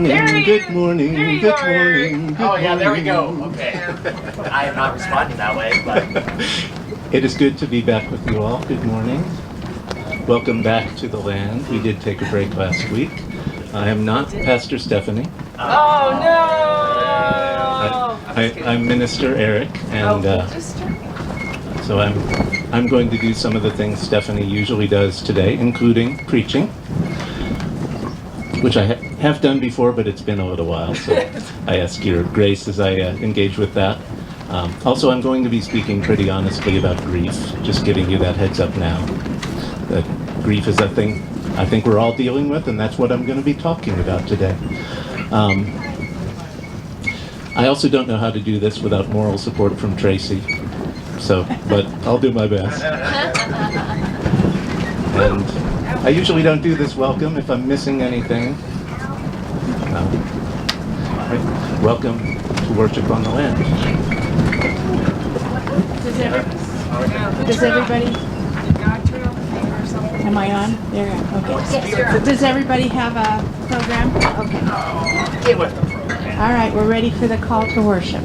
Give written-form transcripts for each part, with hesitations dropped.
Good morning, good morning. Oh yeah, there we go. Okay. I am not responding that way, but It is good to be back with you all. Good morning. Welcome back to the land. We did take a break last week. I am not Pastor Stephanie. Oh no! I'm Minister Eric, and so I'm going to do some of the things Stephanie usually does today, including preaching, which I have done before, but it's been a little while, so I ask your grace as I engage with that. Also, I'm going to be speaking pretty honestly about grief, just giving you that heads up now. That grief is a thing I think we're all dealing with, and that's what I'm going to be talking about today. I also don't know how to do this without moral support from Tracy, but I'll do my best. And I usually don't do this welcome if I'm missing anything. Welcome to Worship on the Land. Does everybody? Am I on? There you go. Okay. Does everybody have a program? Okay. get with the program. All right, we're ready for the call to worship.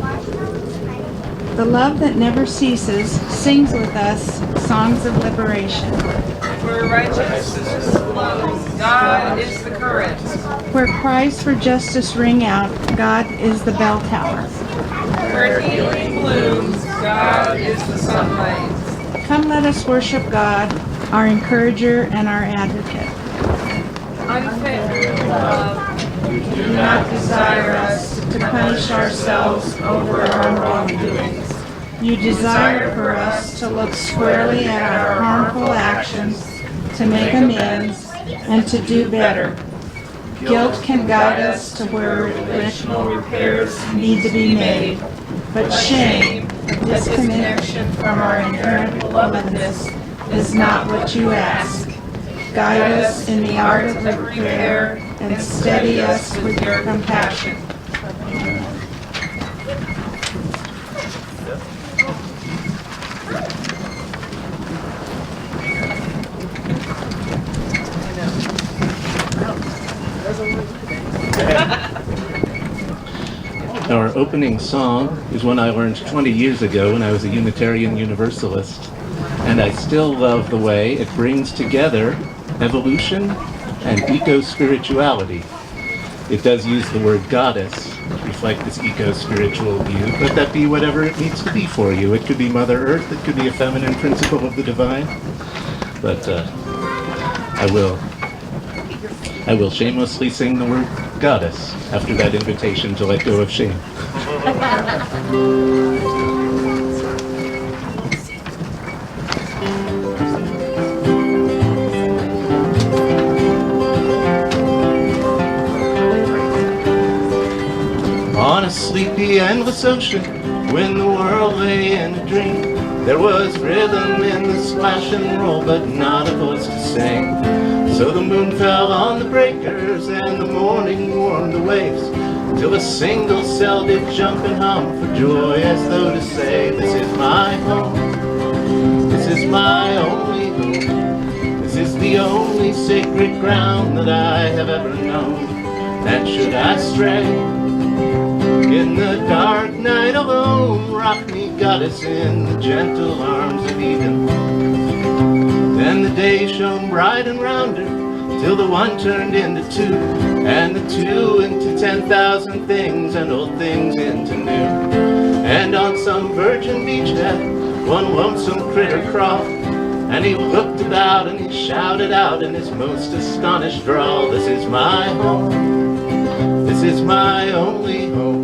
The love that never ceases sings with us songs of liberation. Where righteousness flows, God is the current. Where cries for justice ring out, God is the bell tower. Where healing blooms, God is the sunlight. Come let us worship God, our encourager and our advocate. Unfit love, Do not desire us to punish ourselves over our wrongdoings. You desire for us to look squarely at our harmful actions, to make amends, and to do better. Guilt can guide us to where additional repairs need to be made, but shame, a disconnection from our inherent belovedness, is not what you ask. Guide us in the art of repair and steady us with your compassion. Our opening song is one I learned 20 years ago when I was a Unitarian Universalist, and I still love the way it brings together evolution and eco-spirituality. It does use the word goddess to reflect this eco-spiritual view, but that be whatever it needs to be for you. It could be Mother Earth, it could be a feminine principle of the divine, but I will shamelessly sing the word goddess after that invitation to let go of shame. On a sleepy, endless ocean, when the world lay in a dream, there was rhythm in the splash and roll, but not a voice to sing. So the moon fell on the breakers, and the morning warmed the waves, till a single cell did jump and hum for joy, as though to say, this is my home, this is my only home, this is the only sacred ground that I have ever known. And should I stray in the dark night alone, rock me, goddess, in the gentle arms of Eden. Then the day shone bright and rounder, till the one turned into two, and the two into 10,000 things, and old things into new. And on some virgin beachhead, one lonesome critter crawled, and he looked about and he shouted out in his most astonished drawl, this is my home, this is my only home,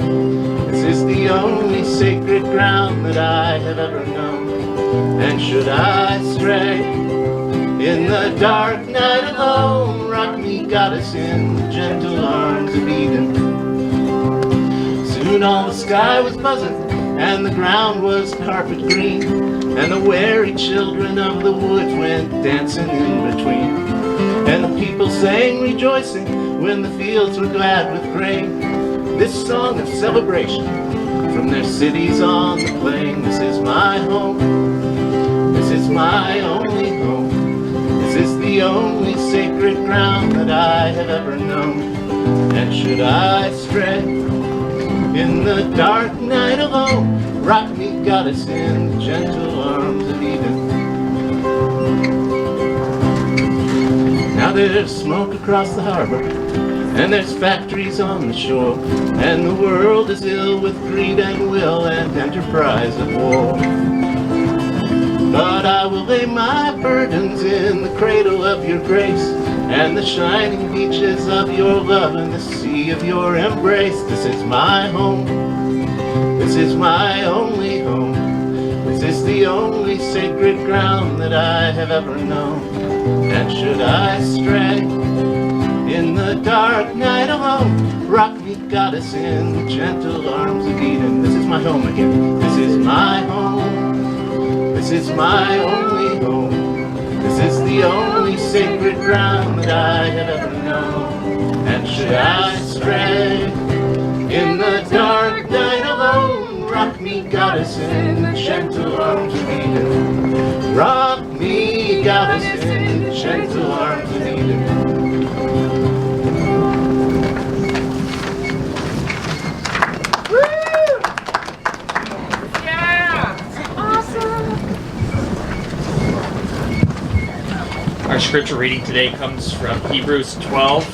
this is the only sacred ground that I have ever known. And should I stray in the dark night alone, rock me, goddess, in the gentle arms of Eden. Soon all the sky was buzzing, and the ground was carpet green, and the wary children of the woods went dancing in between. And the people sang rejoicing when the fields were glad with grain, this song of celebration from their cities on the plain. This is my home, this is my only home, this is the only sacred ground that I have ever known. And should I stray in the dark night alone, rock me, goddess, in the gentle arms of Eden. Now there's smoke across the harbor, and there's factories on the shore, and the world is ill with greed and will and enterprise of war. But I will lay my burdens in the cradle of your grace, and the shining beaches of your love and the sea of your embrace. This is my home, this is my only home, this is the only sacred ground that I have ever known. And should I stray in the dark night alone, rock me, goddess, in the gentle arms of Eden. This is my home again, this is my home, this is my only home, this is the only sacred ground that I have ever known. And should I stray in the dark night alone, rock me, goddess, in the gentle arms of Eden. Rock me, goddess, in the gentle arms of Eden. Our scripture reading today comes from Hebrews 12,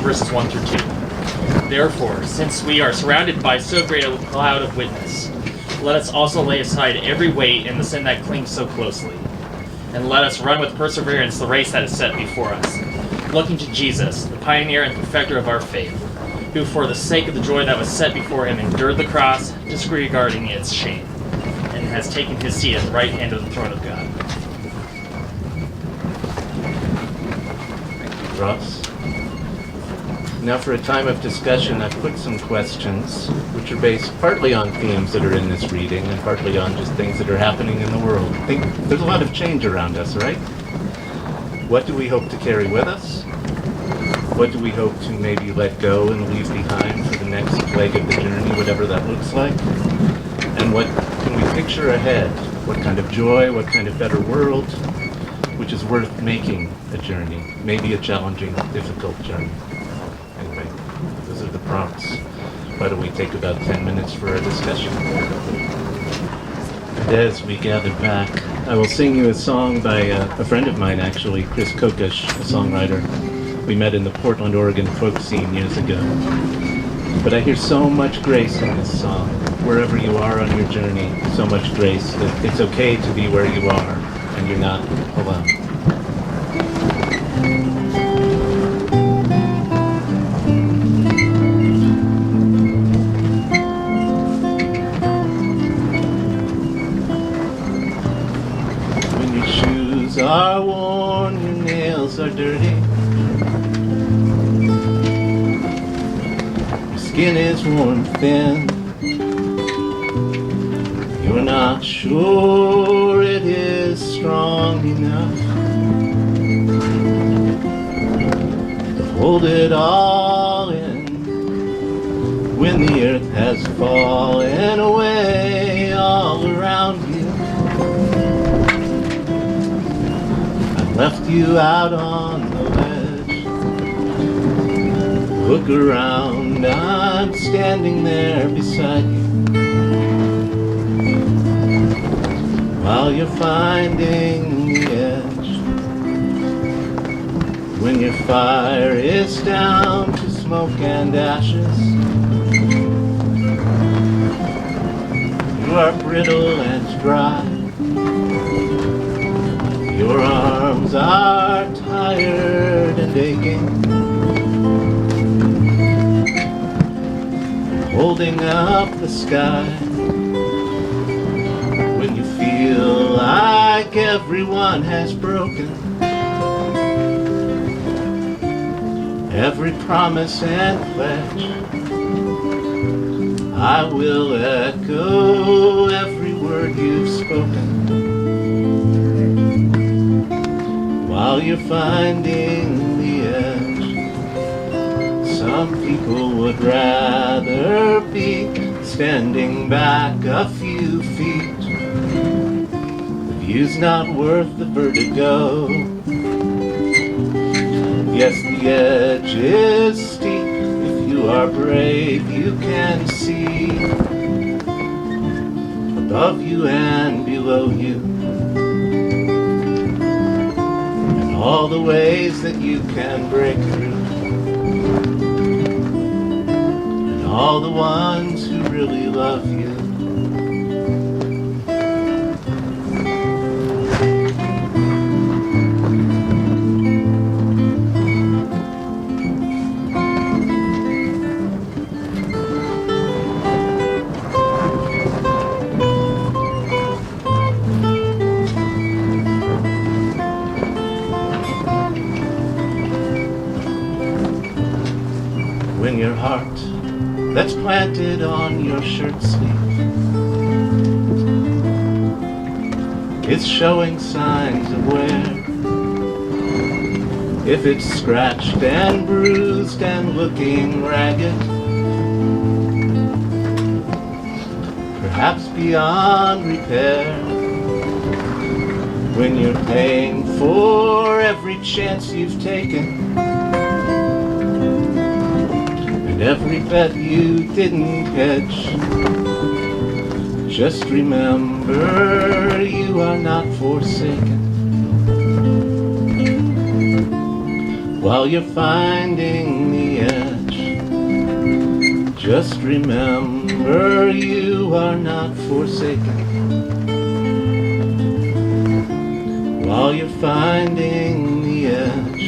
verses 1 through 2. Therefore, since we are surrounded by so great a cloud of witness, let us also lay aside every weight and the sin that clings so closely. And let us run with perseverance the race that is set before us, looking to Jesus, the pioneer and perfecter of our faith, who for the sake of the joy that was set before him endured the cross, disregarding its shame, and has taken his seat at the right hand of the throne of God. Ross. Now for a time of discussion, I've put some questions which are based partly on themes that are in this reading and partly on just things that are happening in the world. I think there's a lot of change around us, right? What do we hope to carry with us? What do we hope to maybe let go and leave behind for the next leg of the journey, whatever that looks like? And what can we picture ahead? What kind of joy, what kind of better world, which is worth making a journey, maybe a challenging, difficult journey. Anyway, those are the prompts. Why don't we take about 10 minutes for our discussion? And as we gather back, I will sing you a song by a friend of mine, actually, Chris Kokish, a songwriter. We met in the Portland, Oregon folk scene years ago. But I hear so much grace in this song. Wherever you are on your journey, so much grace that it's okay to be where you are and you're not alone. When your shoes are worn, your nails are dirty, your skin is worn thin, you're not sure it is strong enough to hold it all in. When the earth has fallen away all around you, I've left you out on the ledge. Look around, I'm standing there beside you, while you're finding the edge. When your fire is down to smoke and ashes, you are brittle and dry, your arms are tired and aching, holding up the sky. When you feel like everyone has broken every promise and pledge, I will echo every word you've spoken, while you're finding the edge. Some people would rather be standing back a few feet. The view's not worth the vertigo. Yes, the edge is steep if you you are brave, you can see above you and below you, and all the ways that you can break through, and all the ones who really love you. When your heart that's planted on your shirt sleeve is showing signs of wear, if it's scratched and bruised and looking ragged, perhaps beyond repair, when you're paying for every chance you've taken, every bet you didn't hedge, just remember you are not forsaken. While you're finding the edge, just remember you are not forsaken. While you're finding the edge.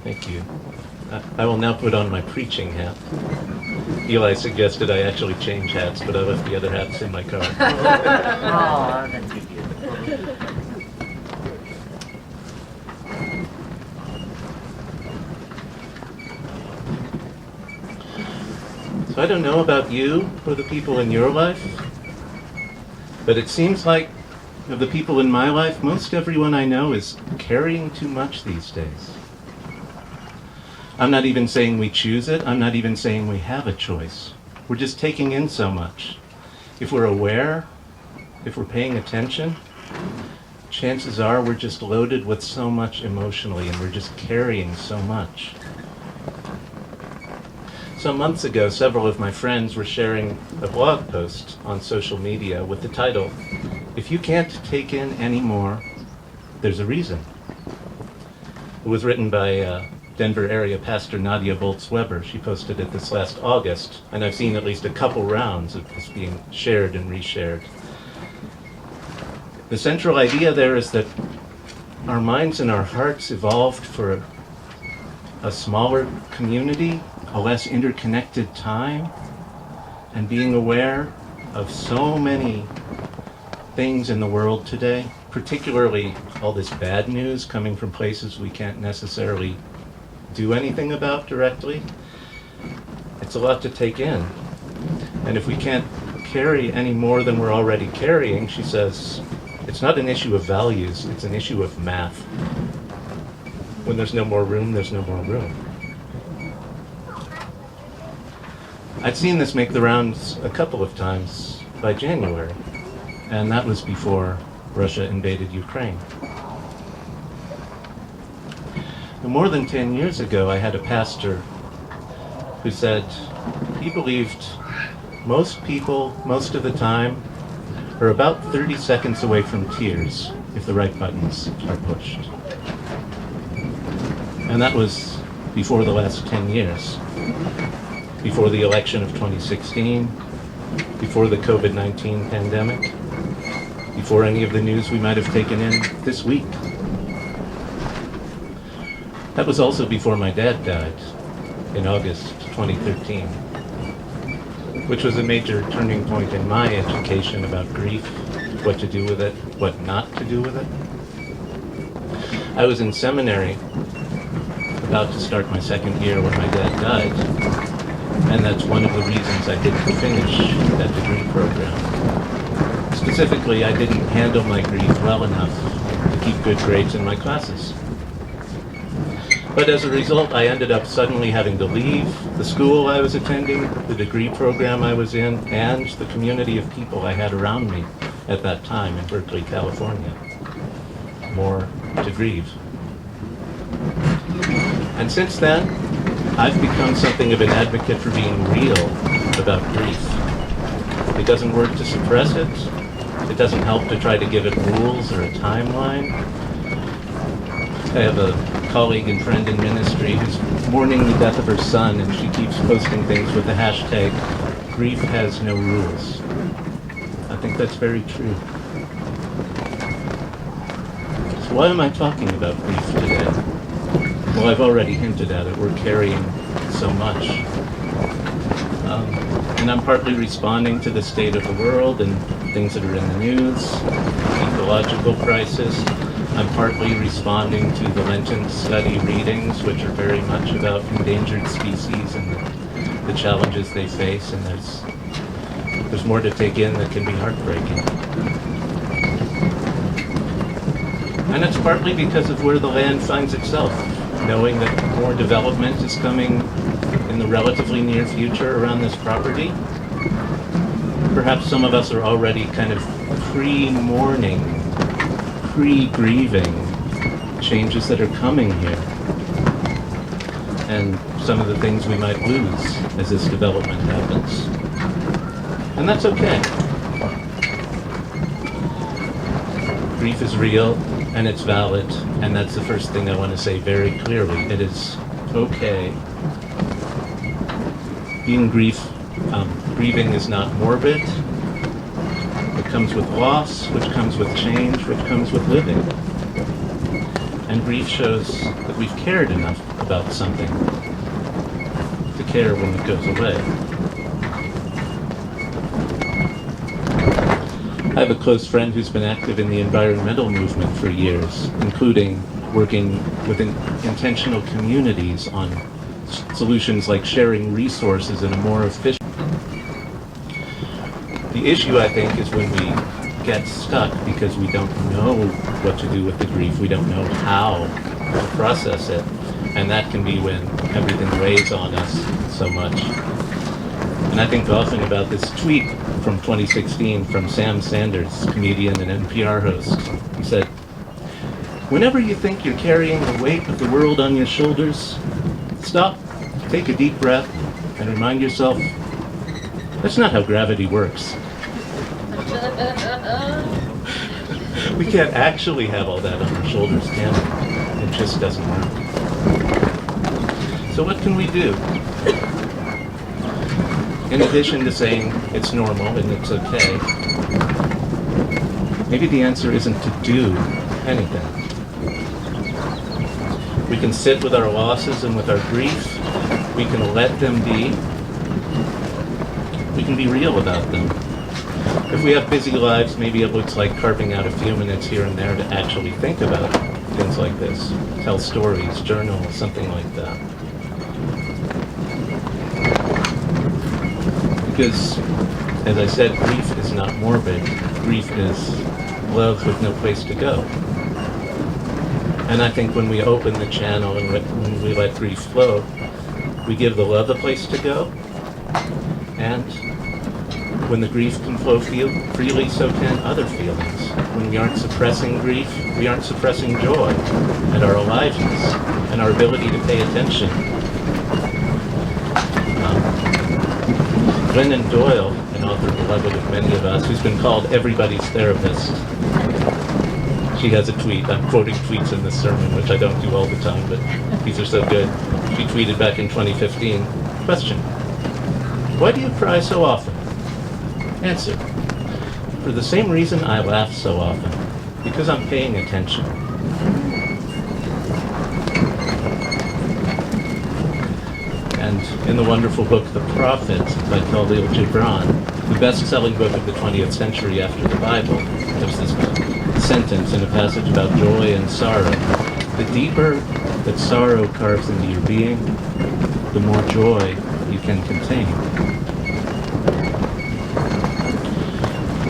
Thank you. I will now put on my preaching hat. Eli suggested I actually change hats, but I left the other hats in my car. Aw, that's good. So I don't know about you or the people in your life, but it seems like of the people in my life, most everyone I know is carrying too much these days. I'm not even saying we choose it. I'm not even saying we have a choice. We're just taking in so much. If we're aware, if we're paying attention, chances are we're just loaded with so much emotionally and we're just carrying so much. Some months ago, several of my friends were sharing a blog post on social media with the title, "If you can't take in any more, there's a reason." It was written by Denver area pastor Nadia Boltz-Weber. She posted it this last August, and I've seen at least a couple rounds of this being shared and reshared. The central idea there is that our minds and our hearts evolved for a smaller community, a less interconnected time, and being aware of so many things in the world today, particularly all this bad news coming from places we can't necessarily do anything about directly. It's a lot to take in. And if we can't carry any more than we're already carrying, she says, it's not an issue of values, it's an issue of math. When there's no more room, there's no more room. I'd seen this make the rounds a couple of times by January, and that was before Russia invaded Ukraine. More than 10 years ago, I had a pastor who said he believed most people, most of the time, are about 30 seconds away from tears if the right buttons are pushed. And that was before the last 10 years, before the election of 2016, before the COVID-19 pandemic, before any of the news we might have taken in this week. That was also before my dad died in August 2013, which was a major turning point in my education about grief, what to do with it, what not to do with it. I was in seminary, about to start my second year when my dad died, and that's one of the reasons I didn't finish that degree program. Specifically, I didn't handle my grief well enough to keep good grades in my classes. But as a result, I ended up suddenly having to leave the school I was attending, the degree program I was in, and the community of people I had around me at that time in Berkeley, California. More to grieve. And since then, I've become something of an advocate for being real about grief. It doesn't work to suppress it. It doesn't help to try to give it rules or a timeline. I have a colleague and friend in ministry who's mourning the death of her son, and she keeps posting things with the hashtag, grief has no rules. I think that's very true. So why am I talking about grief today? Well, I've already hinted at it. We're carrying so much. And I'm partly responding to the state of the world and things that are in the news, ecological crisis. I'm partly responding to the Lenten study readings, which are very much about endangered species and the challenges they face, and there's more to take in that can be heartbreaking. And it's partly because of where the land finds itself, knowing that more development is coming in the relatively near future around this property. Perhaps some of us are already kind of pre-mourning, pre-grieving changes that are coming here, and some of the things we might lose as this development happens. And that's okay. Grief is real and it's valid, and that's the first thing I want to say very clearly. It is okay. Grieving is not morbid. It comes with loss, which comes with change, which comes with living. And grief shows that we've cared enough about something to care when it goes away. I have a close friend who's been active in the environmental movement for years, including working with intentional communities on solutions like sharing resources in a more efficient. The issue, I think, is when we get stuck because we don't know what to do with the grief. We don't know how to process it. And that can be when everything weighs on us so much. And I think often about this tweet from 2016 from Sam Sanders, comedian and NPR host. He said, "Whenever you think you're carrying the weight of the world on your shoulders, stop, take a deep breath, and remind yourself, that's not how gravity works." We can't actually have all that on our shoulders, can we? It just doesn't work. So what can we do? In addition to saying it's normal and it's okay, maybe the answer isn't to do anything. We can sit with our losses and with our grief. We can let them be. We can be real about them. If we have busy lives, maybe it looks like carving out a few minutes here and there to actually think about things like this. Tell stories, journal, something like that. Because, as I said, grief is not morbid. Grief is love with no place to go. And I think when we open the channel and when we let grief flow, we give the love a place to go. And when the grief can flow freely, so can other feelings. When we aren't suppressing grief, we aren't suppressing joy and our aliveness and our ability to pay attention. Glennon Doyle, an author beloved of many of us, who's been called everybody's therapist. She has a tweet. I'm quoting tweets in this sermon, which I don't do all the time, but these are so good. She tweeted back in 2015, question, "Why do you cry so often?" Answer, "For the same reason I laugh so often, because I'm paying attention." And in the wonderful book, The Prophet by Khalil Gibran, the best-selling book of the 20th century after the Bible, there's this sentence in a passage about joy and sorrow. The deeper that sorrow carves into your being, the more joy you can contain.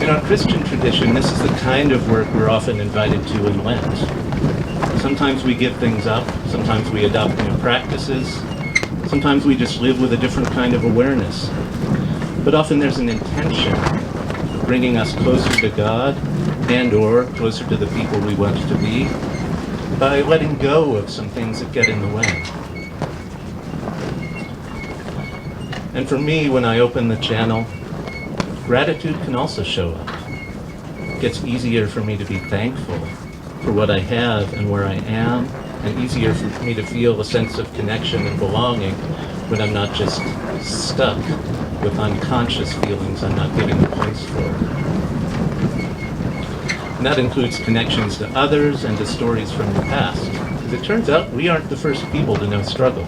In our Christian tradition, this is the kind of work we're often invited to in Lent. Sometimes we give things up. Sometimes we adopt new practices. Sometimes we just live with a different kind of awareness. But often there's an intention of bringing us closer to God and or closer to the people we want to be by letting go of some things that get in the way. And for me, when I open the channel, gratitude can also show up. It gets easier for me to be thankful for what I have and where I am, and easier for me to feel a sense of connection and belonging when I'm not just stuck with unconscious feelings I'm not giving a place for. And that includes connections to others and to stories from the past. Because it turns out we aren't the first people to know struggle.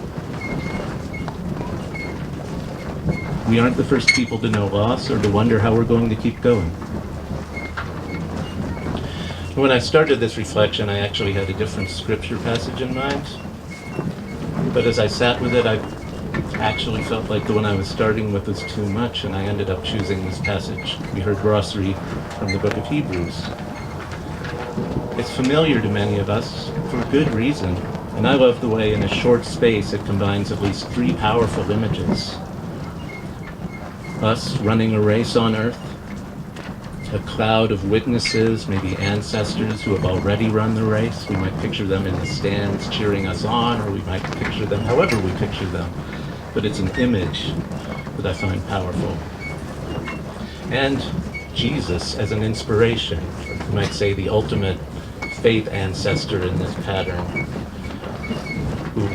We aren't the first people to know loss or to wonder how we're going to keep going. When I started this reflection, I actually had a different scripture passage in mind. But as I sat with it, I actually felt like the one I was starting with was too much, and I ended up choosing this passage we heard Ross read from the book of Hebrews. It's familiar to many of us for good reason, and I love the way in a short space it combines at least three powerful images. Us running a race on earth, a cloud of witnesses, maybe ancestors who have already run the race. We might picture them in the stands cheering us on, or we might picture them however we picture them. But it's an image that I find powerful. And Jesus as an inspiration, you might say the ultimate faith ancestor in this pattern, who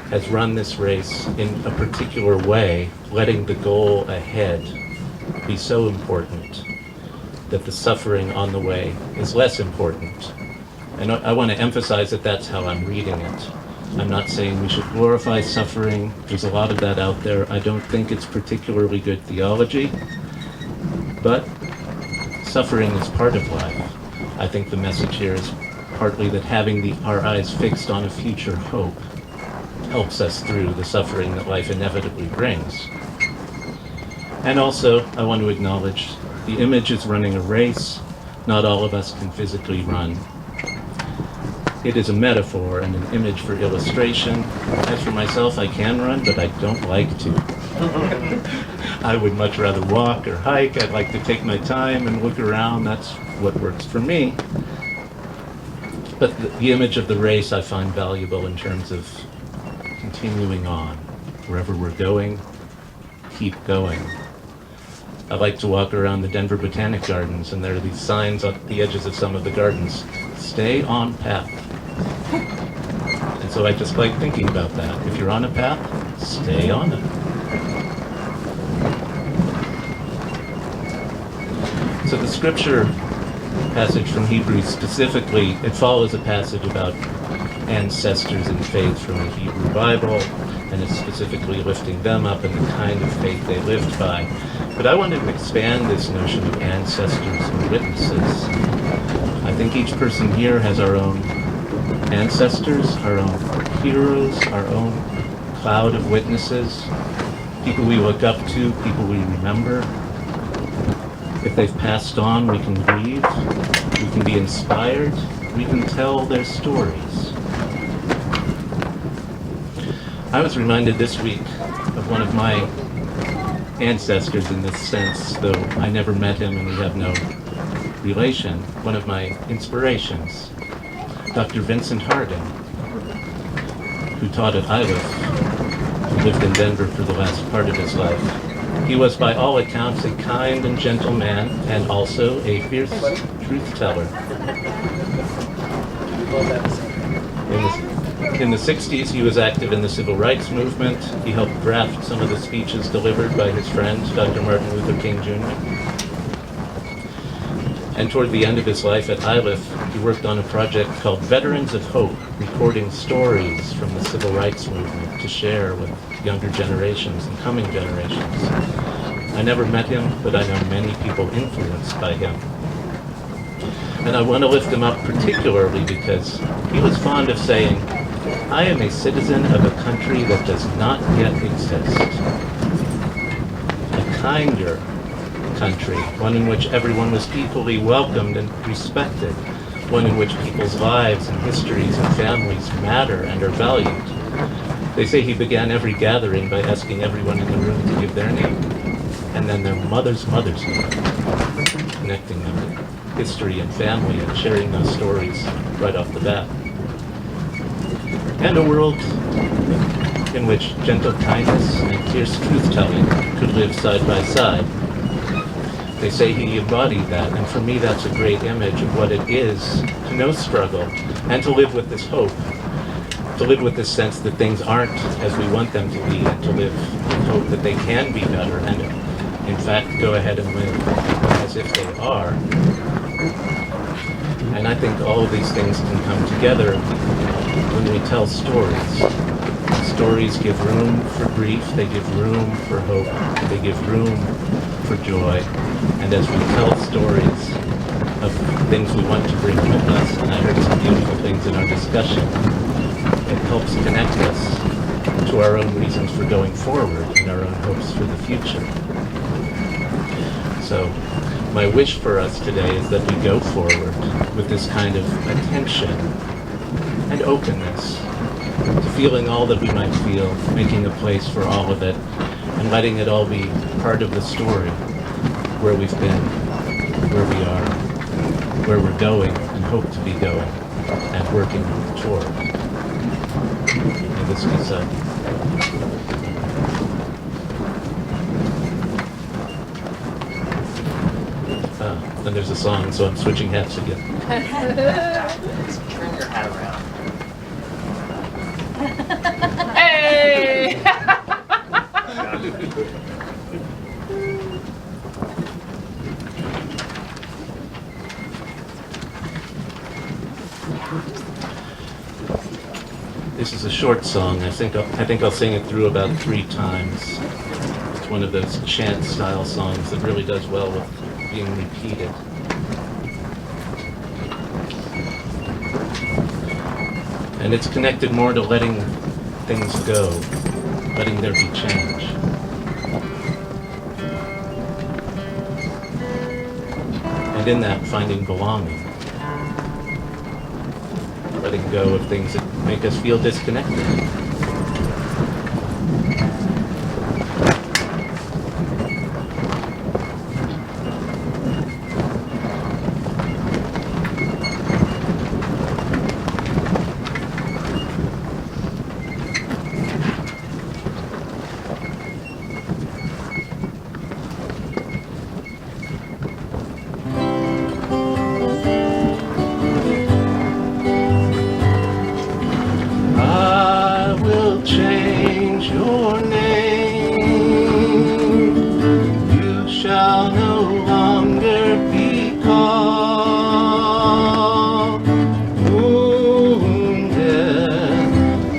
has run this race in a particular way, letting the goal ahead be so important that the suffering on the way is less important. And I want to emphasize that that's how I'm reading it. I'm not saying we should glorify suffering. There's a lot of that out there. I don't think it's particularly good theology, but suffering is part of life. I think the message here is partly that having our eyes fixed on a future hope helps us through the suffering that life inevitably brings. And also, I want to acknowledge the image is running a race. Not all of us can physically run. It is a metaphor and an image for illustration. As for myself, I can run, but I don't like to. I would much rather walk or hike. I'd like to take my time and look around. That's what works for me. But the image of the race I find valuable in terms of continuing on. Wherever we're going, keep going. I like to walk around the Denver Botanic Gardens, and there are these signs at the edges of some of the gardens. Stay on path. And so I just like thinking about that. If you're on a path, stay on it. So the scripture passage from Hebrews specifically, it follows a passage about ancestors in faith from the Hebrew Bible, and it's specifically lifting them up and the kind of faith they lived by. But I wanted to expand this notion of ancestors and witnesses. I think each person here has our own ancestors, our own heroes, our own cloud of witnesses, people we look up to, people we remember. If they've passed on, we can grieve, we can be inspired, we can tell their stories. I was reminded this week of one of my ancestors in this sense, though I never met him and we have no relation. One of my inspirations, Dr. Vincent Harding, who taught at Iliff, who lived in Denver for the last part of his life. He was by all accounts a kind and gentle man, and also a fierce truth teller. In the 60s, he was active in the civil rights movement. He helped draft some of the speeches delivered by his friend, Dr. Martin Luther King Jr. And toward the end of his life at Iliff, he worked on a project called Veterans of Hope, recording stories from the civil rights movement to share with younger generations and coming generations. I never met him, but I know many people influenced by him. And I want to lift him up particularly because he was fond of saying, I am a citizen of a country that does not yet exist. A kinder country, one in which everyone was equally welcomed and respected, one in which people's lives and histories and families matter and are valued. They say he began every gathering by asking everyone in the room to give their name, and then their mother's name, connecting them with history and family and sharing those stories right off the bat. And a world in which gentle kindness and fierce truth-telling could live side by side. They say he embodied that, and for me that's a great image of what it is to know struggle and to live with this hope, to live with this sense that things aren't as we want them to be, and to live with hope that they can be better, and in fact go ahead and live as if they are. And I think all of these things can come together when we tell stories. Stories give room for grief, they give room for hope, they give room for joy. And as we tell stories of things we want to bring with us, and I heard some beautiful things in our discussion, it helps connect us to our own reasons for going forward and our own hopes for the future. So my wish for us today is that we go forward with this kind of attention and openness to feeling all that we might feel, making a place for all of it, and letting it all be part of the story, where we've been, where we are, where we're going, and hope to be going, and working toward. May this be so. Then there's a song, so I'm switching hats again. Turn your hat around. Hey! This is a short song. I think I'll sing it through about 3 times. It's one of those chant-style songs that really does well with being repeated. And it's connected more to letting things go, letting there be change. And in that, finding belonging. Letting go of things that make us feel disconnected. Change your name. You shall no longer be called wounded,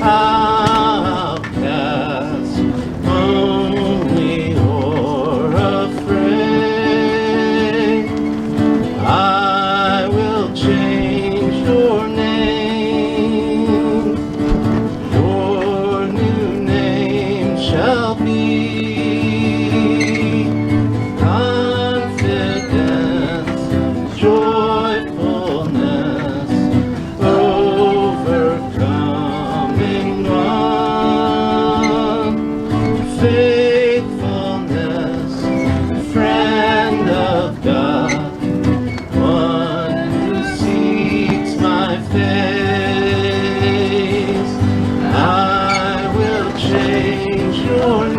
outcast, lonely, or afraid. I will change your name. Shall be confidence, joyfulness, overcoming one, faithfulness, friend of God, one who seeks my face. I will change your name.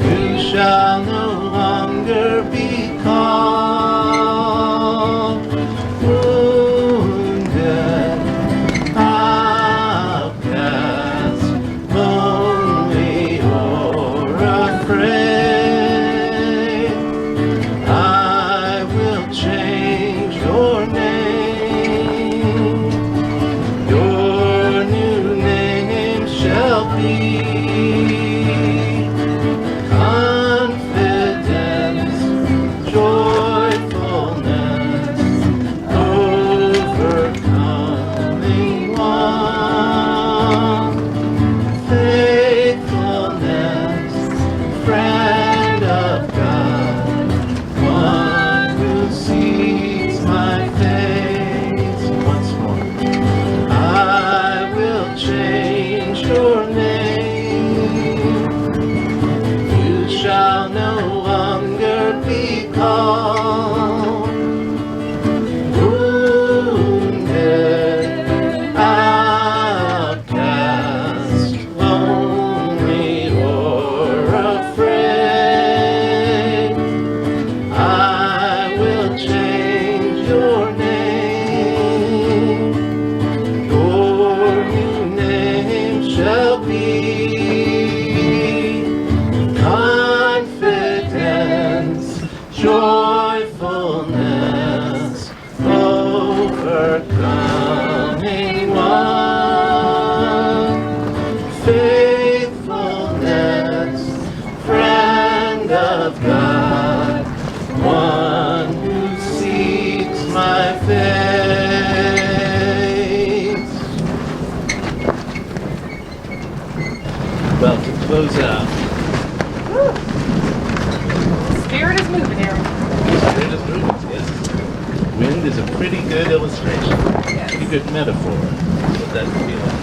You shall no longer be called wounded, outcast, lonely, or afraid. I will change your name. close out. Spirit is moving, Eric. Spirit is moving, yes. Wind is a pretty good illustration. Pretty good metaphor. What that would be like.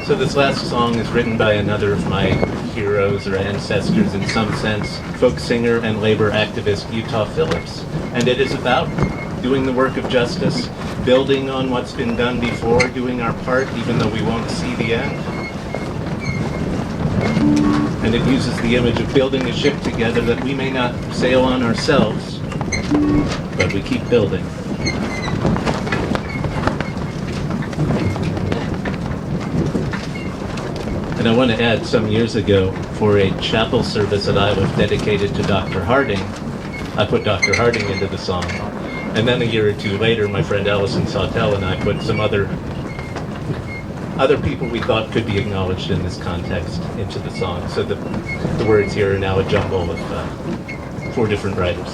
So this last song is written by another of my heroes or ancestors in some sense, folk singer and labor activist Utah Phillips. And it is about doing the work of justice, building on what's been done before, doing our part even though we won't see the end. And it uses the image of building a ship together that we may not sail on ourselves, but we keep building. And I want to add, some years ago, for a chapel service at Iowa dedicated to Dr. Harding, I put Dr. Harding into the song. And then a year or two later, my friend Allison Sawtell and I put some other people we thought could be acknowledged in this context into the song. So the words here are now a jumble of 4 different writers.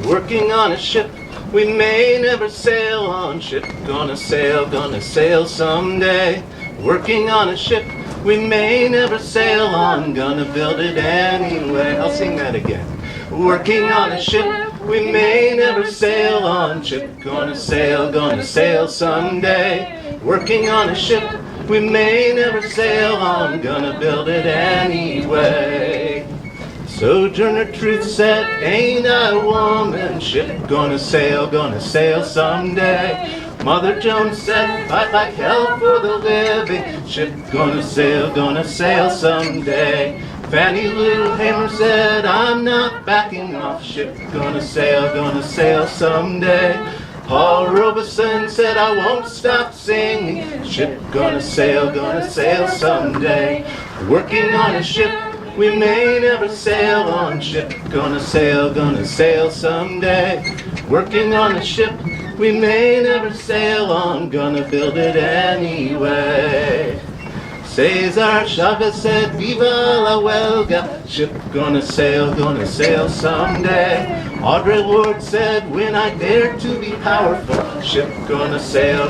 Working on a ship we may never sail on, ship gonna sail someday. Working on a ship we may never sail on, gonna build it anyway. I'll sing that again. Working on a ship we may never sail on, ship gonna sail someday. Working on a ship we may never sail on, gonna build it anyway. Sojourner Truth said, ain't I a woman, ship gonna sail someday. Mother Jones said, fight like hell for the living, ship gonna sail someday. Fannie Lou Hamer said, I'm not backing off, ship gonna sail someday. Paul Robeson said, I won't stop singing, ship gonna sail someday. Working on a ship we may never sail on, ship gonna sail someday. Working on a ship we may never sail on, gonna build it anyway. Cesar Chavez said, Viva la huelga, ship gonna sail someday. Audre Lorde said, when I dare to be powerful, ship gonna sail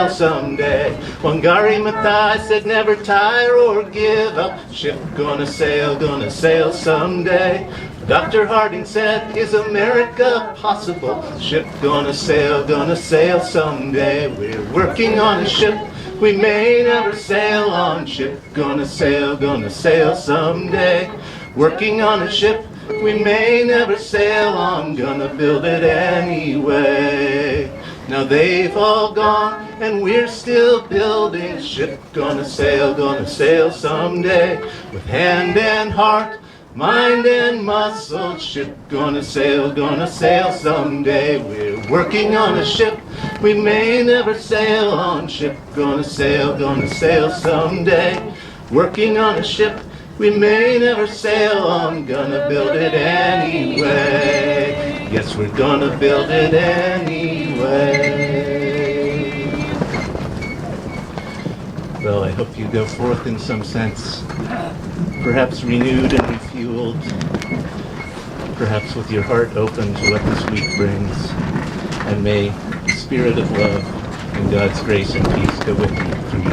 someday. Wangari Maathai said, never tire or give up, ship gonna sail someday. Dr. Harding said, is America possible, ship gonna sail someday. We're working on a ship we may never sail on, ship gonna sail someday. Working on a ship we may never sail on, gonna build it anyway. Now they've all gone and we're still building, ship gonna sail someday. With hand and heart, mind and muscle, ship gonna sail someday. We're working on a ship we may never sail on, ship gonna sail someday. Working on a ship we may never sail on, gonna build it anyway. Yes, we're gonna build it anyway. Well, I hope you go forth in some sense, perhaps renewed and refueled, perhaps with your heart open to what this week brings, and may the spirit of love and God's grace and peace go with you through